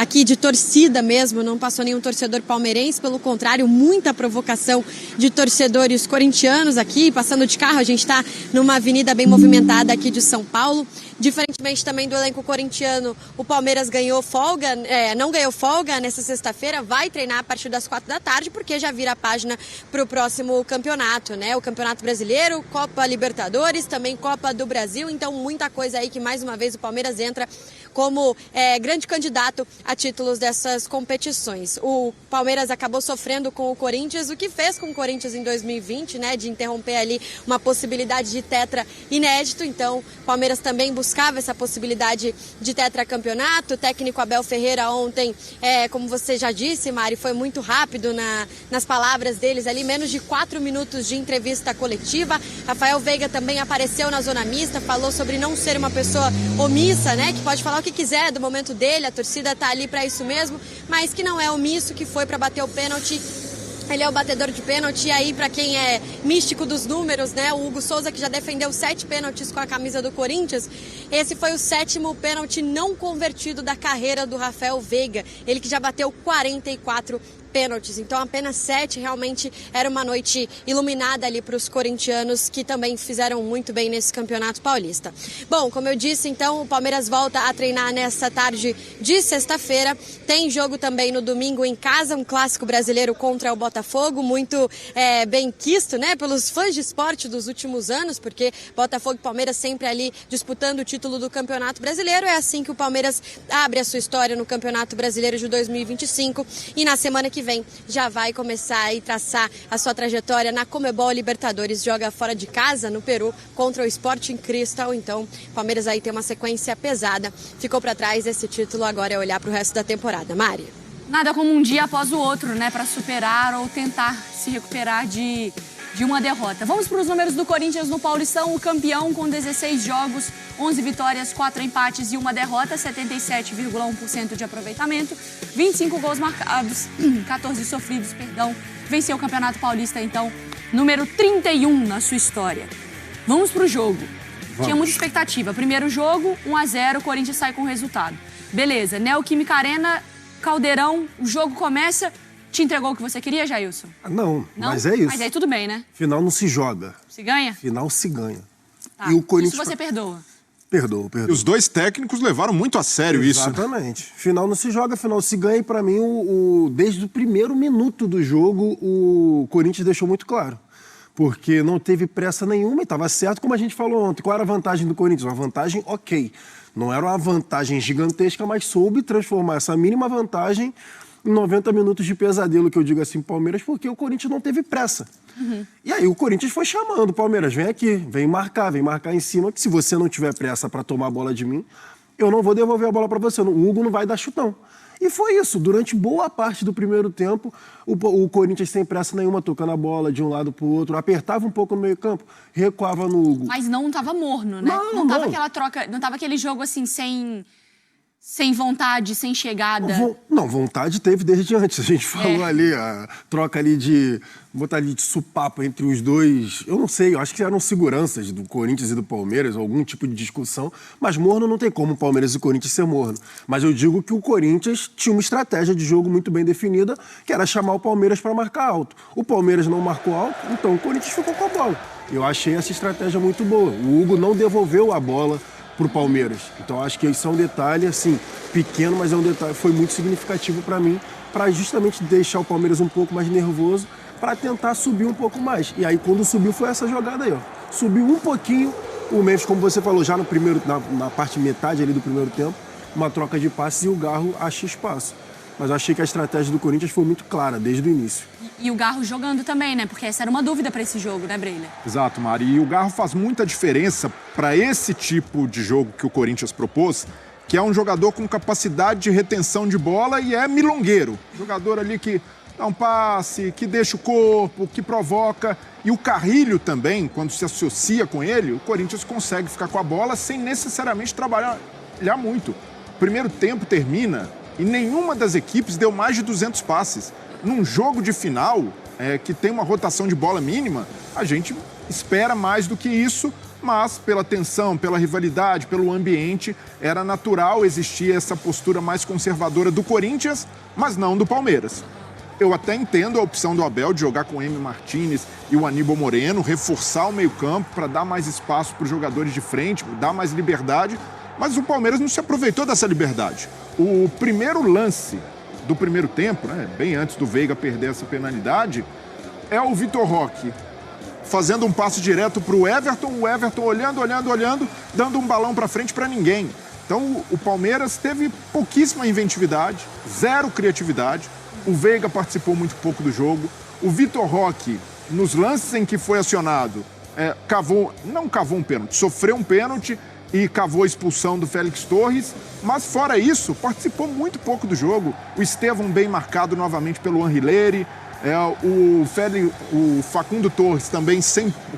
aqui de torcida mesmo, não passou nenhum torcedor palmeirense, pelo contrário, muita provocação de torcedores corintianos aqui, passando de carro. A gente está numa avenida bem movimentada aqui de São Paulo. Diferentemente também do elenco corintiano, o Palmeiras ganhou folga, não ganhou folga nessa sexta-feira, vai treinar a partir das 4 da tarde, porque já vira a página para o próximo campeonato, né? O Campeonato Brasileiro, Copa Libertadores, também Copa do Brasil, então muita coisa aí que mais uma vez o Palmeiras entra como grande candidato a títulos dessas competições. O Palmeiras acabou sofrendo com o Corinthians, o que fez com o Corinthians em 2020, né? De interromper ali uma possibilidade de tetra inédito, então o Palmeiras também buscava essa possibilidade de tetracampeonato. O técnico Abel Ferreira ontem, como você já disse, Mari, foi muito rápido nas palavras deles ali, menos de 4 minutos de entrevista coletiva. Rafael Veiga também apareceu na zona mista, falou sobre não ser uma pessoa omissa, né, que pode falar o que quiser do momento dele, a torcida tá ali para isso mesmo, mas que não é omisso, que foi para bater o pênalti. Ele é o batedor de pênalti, e aí para quem é místico dos números, né, o Hugo Souza, que já defendeu 7 pênaltis com a camisa do Corinthians, esse foi o 7º pênalti não convertido da carreira do Rafael Veiga, ele que já bateu 44 pênaltis, então apenas 7, realmente era uma noite iluminada ali para os corintianos, que também fizeram muito bem nesse campeonato paulista. Bom, como eu disse, então o Palmeiras volta a treinar nessa tarde de sexta-feira, tem jogo também no domingo em casa, um clássico brasileiro contra o Botafogo, muito bem quisto, né, pelos fãs de esporte dos últimos anos, porque Botafogo e Palmeiras sempre ali disputando o título do Campeonato Brasileiro. É assim que o Palmeiras abre a sua história no Campeonato Brasileiro de 2025, e na semana que vem já vai começar a traçar a sua trajetória na Conmebol Libertadores. Joga fora de casa, no Peru, contra o Sporting Cristal. Então, o Palmeiras aí tem uma sequência pesada. Ficou para trás esse título, agora é olhar para o resto da temporada. Mari? Nada como um dia após o outro, né, para superar ou tentar se recuperar de uma derrota. Vamos para os números do Corinthians no Paulistão. O campeão com 16 jogos, 11 vitórias, 4 empates e 1 derrota, 77,1% de aproveitamento, 25 gols marcados, 14 sofridos, venceu o Campeonato Paulista, então, número 31 na sua história. Vamos para o jogo. Tinha muita expectativa. Primeiro jogo, 1-0, o Corinthians sai com o resultado. Beleza, Neoquímica Arena, Caldeirão, o jogo começa. Te entregou o que você queria, Jailson? Não, mas é isso. Mas aí tudo bem, né? Final não se joga. Se ganha? Final se ganha. Tá. E o Corinthians... Isso você perdoa? Perdoa. E os dois técnicos levaram muito a sério isso. Exatamente. Final não se joga, final se ganha. E pra mim, desde o primeiro minuto do jogo, o Corinthians deixou muito claro. Porque não teve pressa nenhuma e estava certo, como a gente falou ontem. Qual era a vantagem do Corinthians? Uma vantagem ok. Não era uma vantagem gigantesca, mas soube transformar essa mínima vantagem em 90 minutos de pesadelo, que eu digo assim, Palmeiras, porque o Corinthians não teve pressa. E aí o Corinthians foi chamando, Palmeiras, vem aqui, vem marcar em cima, que se você não tiver pressa para tomar a bola de mim, eu não vou devolver a bola para você, o Hugo não vai dar chutão. E foi isso, durante boa parte do primeiro tempo, o Corinthians sem pressa nenhuma, tocando a bola de um lado para o outro, apertava um pouco no meio campo, recuava no Hugo. Mas não estava morno, né? Não tava aquela troca, não tava aquele jogo assim, sem vontade, sem chegada. Não, vontade teve desde antes. A gente falou ali, a troca ali de... botar ali de supapo entre os dois. Eu não sei, eu acho que eram seguranças do Corinthians e do Palmeiras, algum tipo de discussão. Mas morno não tem como o Palmeiras e o Corinthians ser morno. Mas eu digo que o Corinthians tinha uma estratégia de jogo muito bem definida, que era chamar o Palmeiras para marcar alto. O Palmeiras não marcou alto, então o Corinthians ficou com a bola. Eu achei essa estratégia muito boa. O Hugo não devolveu a bola pro Palmeiras. Então acho que isso é um detalhe, assim, pequeno, mas é um detalhe, foi muito significativo para mim, para justamente deixar o Palmeiras um pouco mais nervoso, para tentar subir um pouco mais. E aí quando subiu foi essa jogada aí, ó. Subiu um pouquinho, o Memphis, como você falou, já no primeiro, na parte metade ali do primeiro tempo, uma troca de passes e o Garro acha espaço. Mas eu achei que a estratégia do Corinthians foi muito clara desde o início. E o Garro jogando também, né? Porque essa era uma dúvida para esse jogo, né, Breila? Exato, Mari. E o Garro faz muita diferença para esse tipo de jogo que o Corinthians propôs, que é um jogador com capacidade de retenção de bola e é milongueiro. Jogador ali que dá um passe, que deixa o corpo, que provoca. E o Carrilho também, quando se associa com ele, o Corinthians consegue ficar com a bola sem necessariamente trabalhar muito. O primeiro tempo termina e nenhuma das equipes deu mais de 200 passes. Num jogo de final, que tem uma rotação de bola mínima, a gente espera mais do que isso, mas pela tensão, pela rivalidade, pelo ambiente, era natural existir essa postura mais conservadora do Corinthians, mas não do Palmeiras. Eu até entendo a opção do Abel de jogar com o Emi Martínez e o Aníbal Moreno, reforçar o meio-campo para dar mais espaço para os jogadores de frente, dar mais liberdade, mas o Palmeiras não se aproveitou dessa liberdade. O primeiro lance do primeiro tempo, né, bem antes do Veiga perder essa penalidade, é o Vitor Roque fazendo um passe direto para o Everton olhando, dando um balão para frente para ninguém. Então o Palmeiras teve pouquíssima inventividade, zero criatividade. O Veiga participou muito pouco do jogo. O Vitor Roque, nos lances em que foi acionado, não cavou um pênalti, sofreu um pênalti e cavou a expulsão do Félix Torres. Mas fora isso, participou muito pouco do jogo. O Estevão bem marcado novamente pelo Anrileri. O Facundo Torres também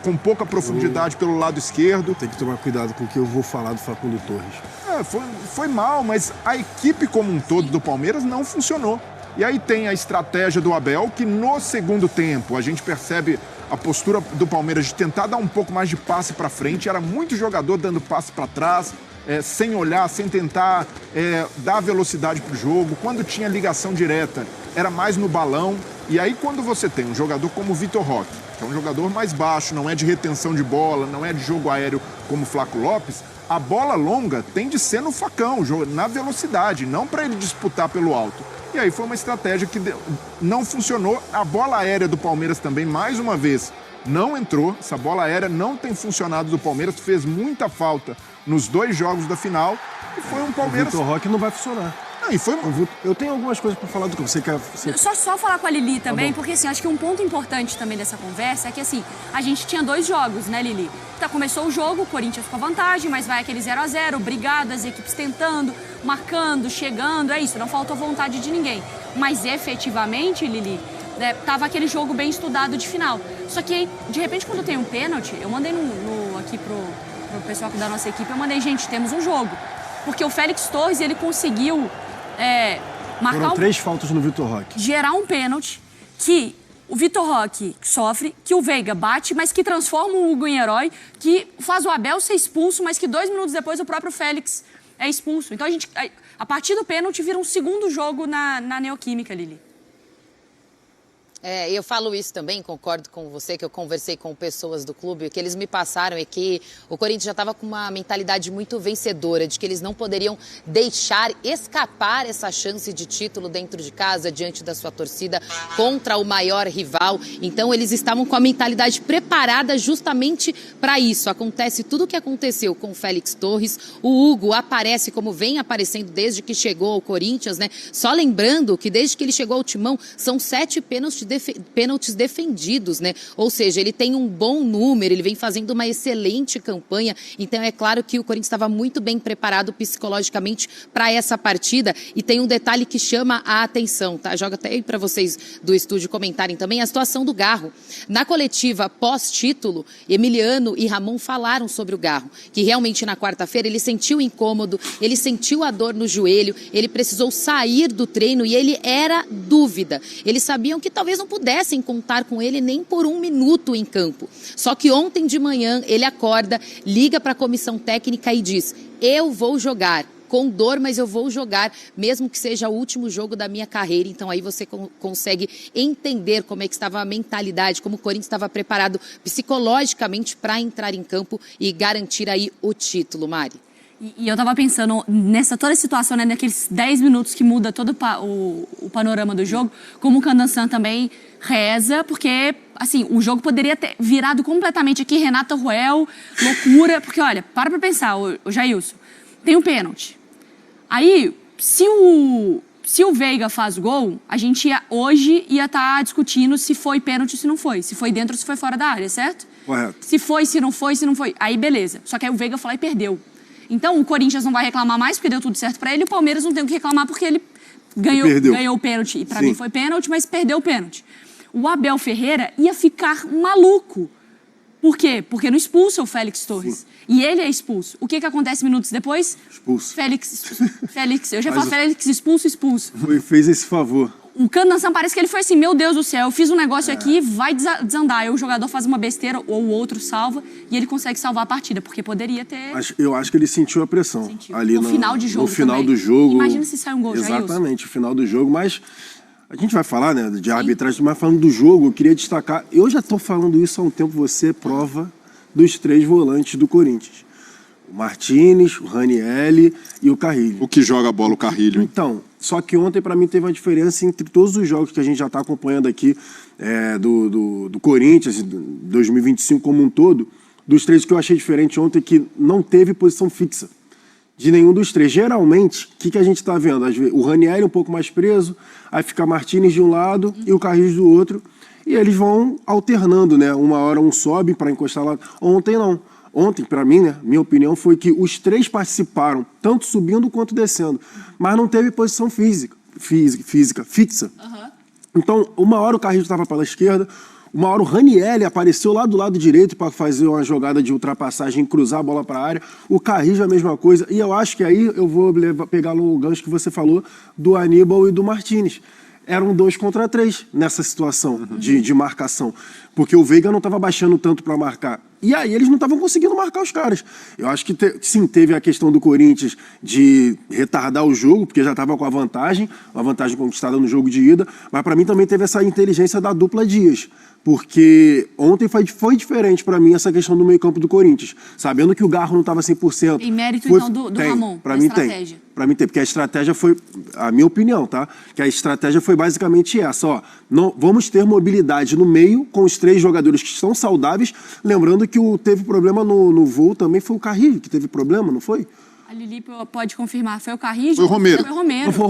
com pouca profundidade pelo lado esquerdo. Tem que tomar cuidado com o que eu vou falar do Facundo Torres. Foi mal, mas a equipe como um todo do Palmeiras não funcionou. E aí tem a estratégia do Abel, que no segundo tempo a gente percebe a postura do Palmeiras de tentar dar um pouco mais de passe para frente. Era muito jogador dando passe para trás, sem olhar, sem tentar dar velocidade para o jogo. Quando tinha ligação direta, era mais no balão. E aí quando você tem um jogador como o Vitor Roque, que é um jogador mais baixo, não é de retenção de bola, não é de jogo aéreo como o Flaco Lopes, a bola longa tem de ser no facão, na velocidade, não para ele disputar pelo alto. E aí foi uma estratégia que não funcionou. A bola aérea do Palmeiras também, mais uma vez, não entrou. Essa bola aérea não tem funcionado do Palmeiras, fez muita falta nos 2 jogos da final. E foi um Palmeiras... O Vitor Roque não vai funcionar. Eu tenho algumas coisas para falar do que você quer... Só falar com a Lili também, porque assim, acho que um ponto importante também dessa conversa é que assim, a gente tinha 2 jogos, né, Lili? Começou o jogo, o Corinthians com a vantagem, mas vai aquele 0-0, brigado, as equipes tentando, marcando, chegando, é isso, não faltou vontade de ninguém. Mas efetivamente, Lili, tava aquele jogo bem estudado de final. Só que, de repente, quando tem um pênalti, eu mandei aqui pro pessoal da nossa equipe, eu mandei, gente, temos um jogo. Porque o Félix Torres, ele conseguiu marcar Foram 3 faltas no Vitor Roque. Gerar um pênalti que o Vitor Roque sofre, que o Veiga bate, mas que transforma o Hugo em herói, que faz o Abel ser expulso, mas que 2 minutos depois o próprio Félix é expulso. Então, a partir do pênalti, vira um segundo jogo na Neoquímica, Lili. Eu falo isso também, concordo com você, que eu conversei com pessoas do clube, o que eles me passaram é que o Corinthians já estava com uma mentalidade muito vencedora, de que eles não poderiam deixar escapar essa chance de título dentro de casa, diante da sua torcida, contra o maior rival. Então eles estavam com a mentalidade preparada justamente para isso. Acontece tudo o que aconteceu com o Félix Torres, o Hugo aparece como vem aparecendo desde que chegou ao Corinthians, né? Só lembrando que desde que ele chegou ao Timão, são 7 pênaltis defendidos, né? Ou seja, ele tem um bom número, ele vem fazendo uma excelente campanha, então é claro que o Corinthians estava muito bem preparado psicologicamente para essa partida. E tem um detalhe que chama a atenção, tá? Joga até aí para vocês do estúdio comentarem também a situação do Garro. Na coletiva pós-título, Emiliano e Ramon falaram sobre o Garro, que realmente na quarta-feira ele sentiu incômodo, ele sentiu a dor no joelho, ele precisou sair do treino e ele era dúvida. Eles sabiam que talvez não pudessem contar com ele nem por 1 minuto em campo. Só que ontem de manhã ele acorda, liga para a comissão técnica e diz: eu vou jogar. Com dor, mas eu vou jogar, mesmo que seja o último jogo da minha carreira. Então aí você consegue entender como é que estava a mentalidade, como o Corinthians estava preparado psicologicamente para entrar em campo e garantir aí o título, Mari. E eu tava pensando nessa toda a situação, né, naqueles 10 minutos que muda todo o panorama do jogo, como o Candansan também reza, porque, assim, o jogo poderia ter virado completamente aqui, Renata Ruel, loucura, porque, olha, para pensar, o Jailson, tem um pênalti. Aí, se o Veiga faz gol, a gente hoje ia estar discutindo se foi pênalti ou se não foi, se foi dentro ou se foi fora da área, certo? Correto. Se foi, se não foi, aí beleza. Só que aí o Veiga foi lá e perdeu. Então, o Corinthians não vai reclamar mais porque deu tudo certo para ele, e o Palmeiras não tem o que reclamar porque ele ganhou o pênalti. E para mim foi pênalti, mas perdeu o pênalti. O Abel Ferreira ia ficar maluco. Por quê? Porque não expulsa o Félix Torres. Sim. E ele é expulso. O que acontece minutos depois? Expulso. Félix, eu já falo Félix expulso. Fez esse favor. O Candanção parece que ele foi assim, meu Deus do céu, eu fiz um negócio aqui, vai desandar. Aí o jogador faz uma besteira, ou o outro salva, e ele consegue salvar a partida, porque poderia ter... Eu acho que ele sentiu a pressão. Sentiu. Ali no final de jogo no final também. do jogo. Imagina se sai um gol, Exatamente, o final do jogo, mas... A gente vai falar, né, de arbitragem, mas falando do jogo, eu queria destacar... Eu já estou falando isso há um tempo, você é prova dos 3 volantes do Corinthians. O Martínez, o Ranieri e o Carrilho. O que joga a bola, o Carrilho. Então, só que ontem para mim teve uma diferença entre todos os jogos que a gente já está acompanhando aqui do Corinthians, 2025 como um todo, dos 3 que eu achei diferente ontem que não teve posição fixa de nenhum dos 3. Geralmente, o que a gente está vendo? O Ranieri um pouco mais preso, aí fica Martínez de um lado e o Carrilho do outro, e eles vão alternando, né? Uma hora um sobe para encostar lá. Ontem não. Ontem, para mim, né, minha opinião foi que os 3 participaram, tanto subindo quanto descendo, mas não teve posição física fixa. Então, uma hora o Carrillo estava pela esquerda, uma hora o Ranieri apareceu lá do lado direito para fazer uma jogada de ultrapassagem, cruzar a bola para a área. O Carrillo a mesma coisa. E eu acho que aí eu vou pegar no gancho que você falou do Aníbal e do Martínez. Eram 2 contra 3 nessa situação de marcação. Porque o Veiga não estava baixando tanto para marcar. E aí eles não estavam conseguindo marcar os caras. Eu acho que sim, teve a questão do Corinthians de retardar o jogo, porque já estava com a vantagem conquistada no jogo de ida. Mas para mim também teve essa inteligência da dupla Dias. Porque ontem foi diferente para mim essa questão do meio-campo do Corinthians. Sabendo que o Garro não estava 100%. Tem mérito, então, do Ramon, para mim tem. Para mim tem, porque a estratégia foi, a minha opinião, tá? Que a estratégia foi basicamente essa, ó. Não, vamos ter mobilidade no meio com os 3 jogadores que estão saudáveis. Lembrando que teve problema no voo também, foi o Carrillo que teve problema, não foi? A Lili pode confirmar, foi o Carrillo? Foi o Romero. Não, foi o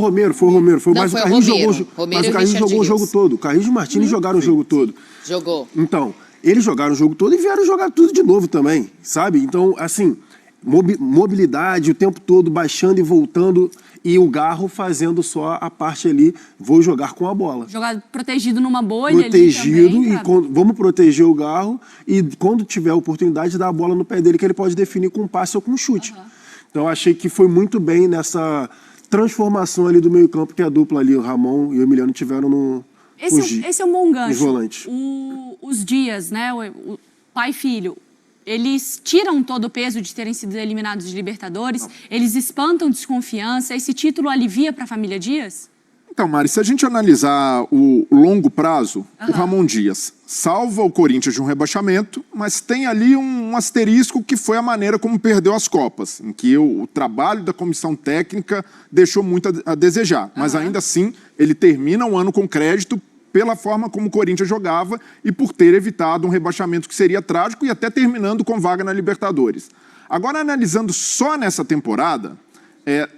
Romero. Mas o Carrillo jogou o jogo todo. O Carrillo e o Martínez jogaram o jogo todo. Jogou. Então, eles jogaram o jogo todo e vieram jogar tudo de novo também, sabe? Então, assim, mobilidade o tempo todo, baixando e voltando, e o Garro fazendo só a parte ali, vou jogar com a bola. Jogar protegido numa bolha protegido ali também, e vamos proteger o Garro e quando tiver a oportunidade dar a bola no pé dele que ele pode definir com um passe ou com um chute. Então achei que foi muito bem nessa transformação ali do meio campo que a dupla ali, o Ramon e o Emiliano tiveram no Esse é um bom gancho. Os volantes. Os Dias, né, o pai e filho, eles tiram todo o peso de terem sido eliminados de Libertadores, eles espantam desconfiança, esse título alivia para a família Dias? Então, Mari, se a gente analisar o longo prazo, o Ramon Dias salva o Corinthians de um rebaixamento, mas tem ali um asterisco que foi a maneira como perdeu as Copas, em que o trabalho da comissão técnica deixou muito a desejar. Mas ainda assim, ele termina o ano com crédito pela forma como o Corinthians jogava e por ter evitado um rebaixamento que seria trágico e até terminando com vaga na Libertadores. Agora, analisando só nessa temporada...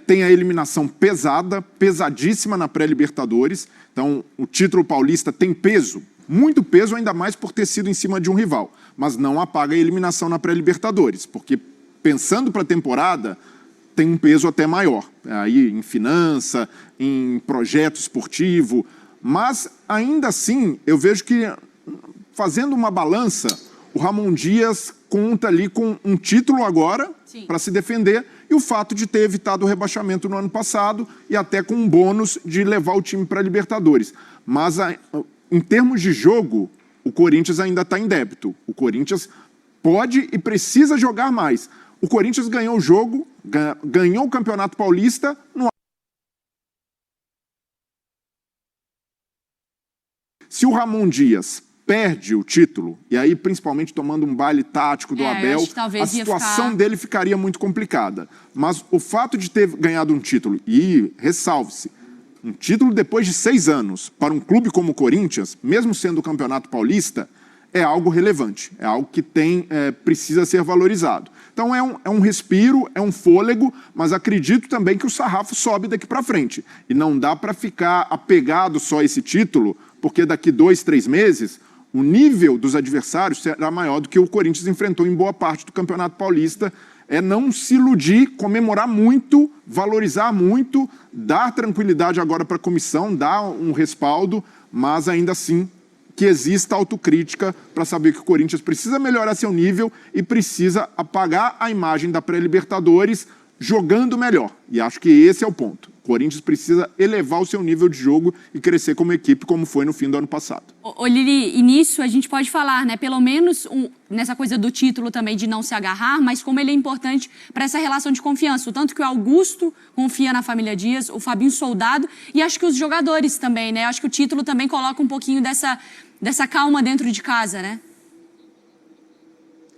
tem a eliminação pesada, pesadíssima na pré-Libertadores. Então, o título paulista tem peso, muito peso, ainda mais por ter sido em cima de um rival. Mas não apaga a eliminação na pré-Libertadores, porque pensando para a temporada, tem um peso até maior. Aí em finança, em projeto esportivo. Mas, ainda assim, eu vejo que, fazendo uma balança, o Ramon Dias conta ali com um título agora para se defender e o fato de ter evitado o rebaixamento no ano passado e até com um bônus de levar o time para a Libertadores. Mas, em termos de jogo, o Corinthians ainda está em débito. O Corinthians pode e precisa jogar mais. O Corinthians ganhou o jogo, ganhou o Campeonato Paulista no... Se o Ramon Dias perde o título, e aí principalmente tomando um baile tático do Abel, a situação dele ficaria muito complicada. Mas o fato de ter ganhado um título, e ressalve-se, um título depois de 6 anos, para um clube como o Corinthians, mesmo sendo o Campeonato Paulista, é algo relevante, é algo que precisa ser valorizado. Então é um respiro, é um fôlego, mas acredito também que o sarrafo sobe daqui para frente. E não dá para ficar apegado só a esse título, porque daqui 2, 3 meses... o nível dos adversários será maior do que o Corinthians enfrentou em boa parte do Campeonato Paulista. É não se iludir, comemorar muito, valorizar muito, dar tranquilidade agora para a comissão, dar um respaldo, mas ainda assim que exista autocrítica para saber que o Corinthians precisa melhorar seu nível e precisa apagar a imagem da pré-Libertadores jogando melhor. E acho que esse é o ponto. O Corinthians precisa elevar o seu nível de jogo e crescer como equipe, como foi no fim do ano passado. Ô Lili, e nisso a gente pode falar, né? Pelo menos nessa coisa do título também de não se agarrar, mas como ele é importante para essa relação de confiança. O tanto que o Augusto confia na família Dias, o Fabinho Soldado e acho que os jogadores também, né? Acho que o título também coloca um pouquinho dessa calma dentro de casa, né?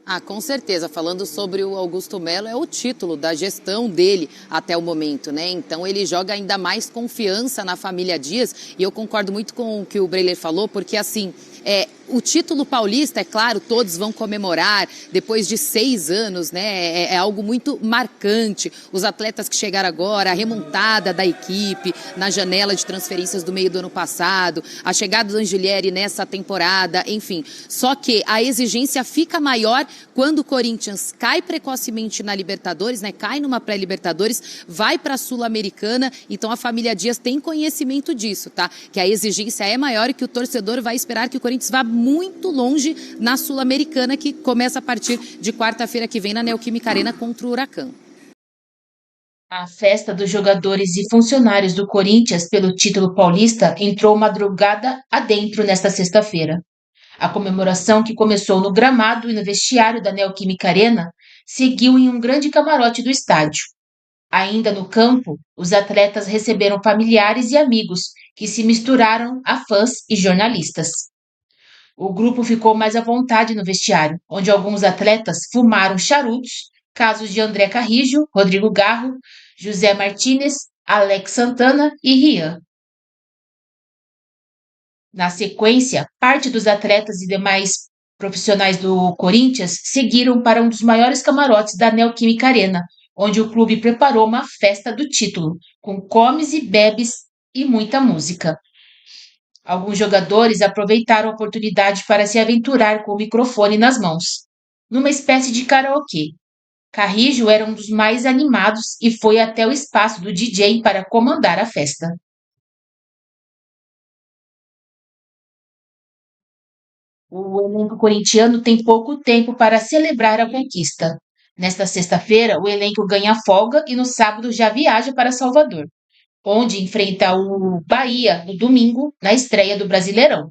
Ah, com certeza. Falando sobre o Augusto Melo, é o título da gestão dele até o momento, né? Então ele joga ainda mais confiança na família Dias e eu concordo muito com o que o Breiler falou, porque assim, o título paulista, é claro, todos vão comemorar depois de 6 anos, né? É algo muito marcante. Os atletas que chegaram agora, a remontada da equipe na janela de transferências do meio do ano passado, a chegada do Angelieri nessa temporada, enfim. Só que a exigência fica maior quando o Corinthians cai precocemente na Libertadores, né? Cai numa pré-Libertadores, vai para a Sul-Americana. Então a família Dias tem conhecimento disso, tá? Que a exigência é maior e que o torcedor vai esperar que o Corinthians vá muito longe na Sul-Americana, que começa a partir de quarta-feira que vem na Neoquímica Arena contra o Huracan. A festa dos jogadores e funcionários do Corinthians pelo título paulista entrou madrugada adentro nesta sexta-feira. A comemoração, que começou no gramado e no vestiário da Neoquímica Arena, seguiu em um grande camarote do estádio. Ainda no campo, os atletas receberam familiares e amigos que se misturaram a fãs e jornalistas. O grupo ficou mais à vontade no vestiário, onde alguns atletas fumaram charutos, casos de André Carrijo, Rodrigo Garro, José Martínez, Alex Santana e Rian. Na sequência, parte dos atletas e demais profissionais do Corinthians seguiram para um dos maiores camarotes da Neoquímica Arena, onde o clube preparou uma festa do título, com comes e bebes e muita música. Alguns jogadores aproveitaram a oportunidade para se aventurar com o microfone nas mãos, numa espécie de karaokê. Carrijo era um dos mais animados e foi até o espaço do DJ para comandar a festa. O elenco corintiano tem pouco tempo para celebrar a conquista. Nesta sexta-feira, o elenco ganha folga e no sábado já viaja para Salvador, onde enfrenta o Bahia no domingo, na estreia do Brasileirão.